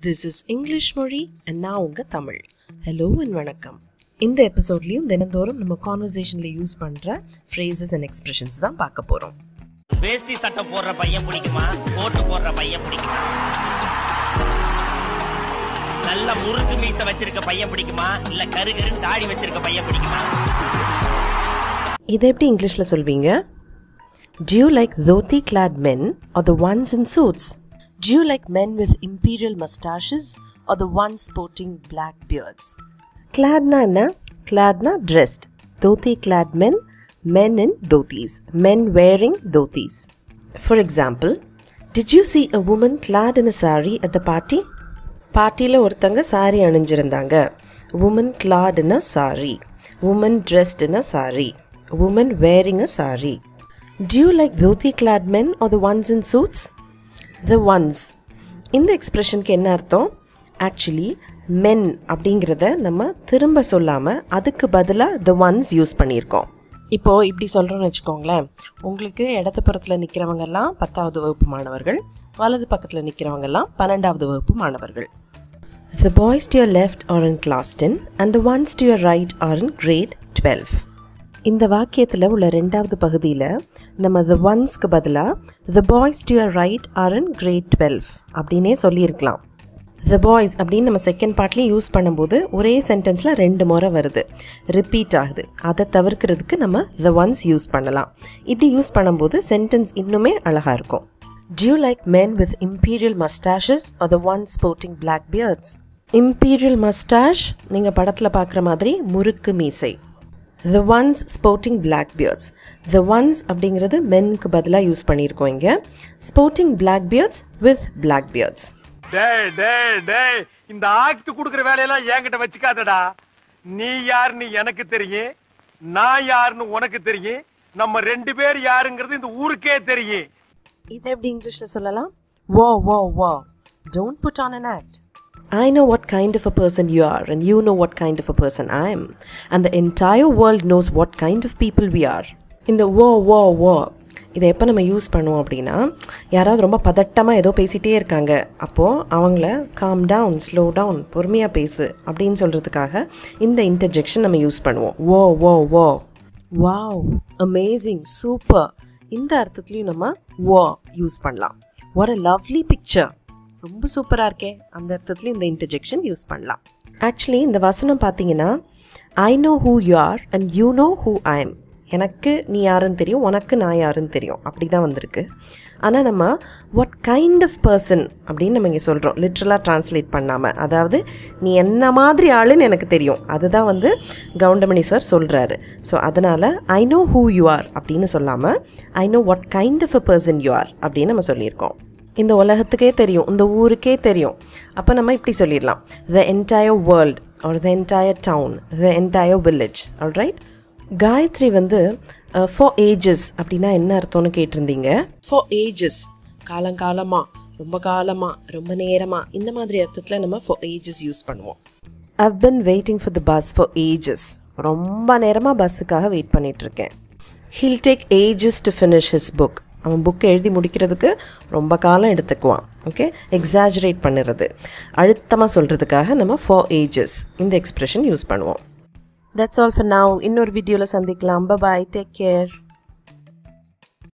This is English மொழி and நான் உங்க தமிழ். Hello and வணக்கம். இந்த எபிசோட்லயும் தினந்தோறும் நம்ம கான்வர்சேஷன்ல யூஸ் பண்ற phrases and expressions தான் பார்க்க போறோம். வேஷ்டி சட்டை போடுற பையன் பிடிக்குமா, கோட் போடுற பையன் பிடிக்குமா, நல்ல முறுக்கு மீச வச்சிருக்க பையன் பிடிக்குமா, இல்ல கருகருன்னு தாடி வச்சிருக்க பையன் பிடிக்குமா? இதை எப்படி இங்கிலீஷ்ல சொல்வீங்க? Do you like dhoti clad men or the ones in suits? Do you like men with imperial mustaches or the ones sporting black beards? Cladna enna? Cladna dressed. Dhoti clad men, men in dhotis, men wearing dhotis. For example, did you see a woman clad in a sari at the party? பார்ட்டியில் ஒருத்தங்க sorry அணிஞ்சிருந்தாங்க. Woman clad in a sari. Woman dressed in a sari. Woman wearing a sari. Do you like dhoti clad men or the ones in suits? The ones. இந்த எக்ஸ்பிரஷனுக்கு என்ன அர்த்தம்? Actually மென் அப்படிங்கிறத நம்ம திரும்ப சொல்லாமல் அதுக்கு பதிலாக the ones யூஸ் பண்ணியிருக்கோம். இப்போது இப்படி சொல்கிறோன்னு வச்சுக்கோங்களேன். உங்களுக்கு இடது புறத்தில் நிற்கிறவங்கெல்லாம் 10வது வகுப்பு மாணவர்கள், வலது பக்கத்தில் நிற்கிறவங்கெல்லாம் 12வது வகுப்பு மாணவர்கள். The boys to your left are in class 10 and the ones to your right are in grade 12. இந்த வாக்கியத்தில் உள்ள ரெண்டாவது பகுதியில் நம்ம the onesக்கு பதிலாக the boys to your right are in grade 12 அப்படின்னே சொல்லியிருக்கலாம். The boys அப்படின்னு நம்ம செகண்ட் பார்ட்லேயும் யூஸ் பண்ணும்போது ஒரே சென்டென்ஸில் 2 முறை வருது, ரிப்பீட் ஆகுது. அதை தவிர்க்கிறதுக்கு நம்ம the ones யூஸ் பண்ணலாம். இப்படி யூஸ் பண்ணும்போது சென்டென்ஸ் இன்னுமே அழகாக இருக்கும். Do you like men with imperial mustaches or the ones sporting black beards? Imperial mustache நீங்கள் படத்தில் பார்க்குற மாதிரி முறுக்கு மீசை. The ones sporting black beards. The ones அப்படிங்கிறது மென்க்கு பதிலாக யூஸ் பண்ணியிருக்கோம் இங்கே. Sporting black beards with black beards. டேய் இந்த ஆக்ட் குடுக்குற வேலையெல்லாம் என்கிட்ட வச்சுக்காதடா. நீ யாருன்னு எனக்கு தெரியும், நான் யாருன்னு உனக்கு தெரியும், நம்ம 2 பேர் யாருங்கிறது இந்த ஊருக்கே தெரியும். இதை எப்படி இங்கிலீஷில் சொல்லலாம்? Whoa. Don't put on an act. I know what kind of a person you are and you know what kind of a person I am. And the entire world knows what kind of people we are. இந்த whoa இதை எப்போ நம்ம use பண்ணுவோம் அப்படின்னா, யாராவது ரொம்ப பதட்டமாக ஏதோ பேசிகிட்டே இருக்காங்க, அப்போது அவங்கள calm down, slow down, பொறுமையாக பேசு அப்படின்னு சொல்கிறதுக்காக இந்த இன்டர்ஜெக்ஷன் நம்ம யூஸ் பண்ணுவோம். whoa. Wow, amazing, super. இந்த அர்த்தத்துலையும் நம்ம யூஸ் பண்ணலாம். What a lovely picture. ரொம்ப சூப்பராக இருக்கே, அந்த அர்த்தத்துலையும் இந்த இன்டர்ஜெக்ஷன் யூஸ் பண்ணலாம். ஆக்சுவலி இந்த வசனம் பார்த்தீங்கன்னா, ஐ know who you R and you know who I am. எனக்கு நீ யாருன்னு தெரியும், உனக்கு நான் யாருன்னு தெரியும், அப்படி தான் வந்திருக்கு. ஆனால் நம்ம வாட் கைண்ட் ஆஃப் பர்சன் அப்படின்னு நம்ம இங்கே சொல்கிறோம், லிட்ரலாக ட்ரான்ஸ்லேட் பண்ணாமல். அதாவது நீ என்ன மாதிரி ஆளுன்னு எனக்கு தெரியும், அதுதான் வந்து கவுண்டமணி சார் சொல்கிறாரு. ஸோ அதனால் I know who you are அப்படின்னு சொல்லாமல் I know what kind of a person you are அப்படின்னு நம்ம சொல்லியிருக்கோம். இந்த உலகத்துக்கே தெரியும், இந்த ஊருக்கே தெரியும். அப்போ நம்ம இப்படி சொல்லிடலாம், the entire world or the entire town, the entire village. alright. Gayatri வந்து for ages அப்படின்னா என்ன அர்த்தம்னு கேட்டிருந்தீங்க. for ages காலங்காலமாக, ரொம்ப காலமாக, ரொம்ப நேரமாக, இந்த மாதிரி அர்த்தத்தில் நம்ம for ages யூஸ் பண்ணுவோம். I've been waiting for the bus for ages. ரொம்ப நேரமாக பஸ்ஸுக்காக வெயிட் பண்ணிகிட்ருக்கேன். He'll take ages to finish his book. அவன் புக்கை எழுதி முடிக்கிறதுக்கு ரொம்ப காலம் எடுத்துக்குவான். ஓகே, எக்ஸாஜரேட் பண்ணுறது, அழுத்தமாக சொல்கிறதுக்காக நம்ம for ages இந்த எக்ஸ்பிரஷன் யூஸ் பண்ணுவோம். That's all for now. இன்னொரு வீடியோவில் சந்திக்கலாம். Bye, take care.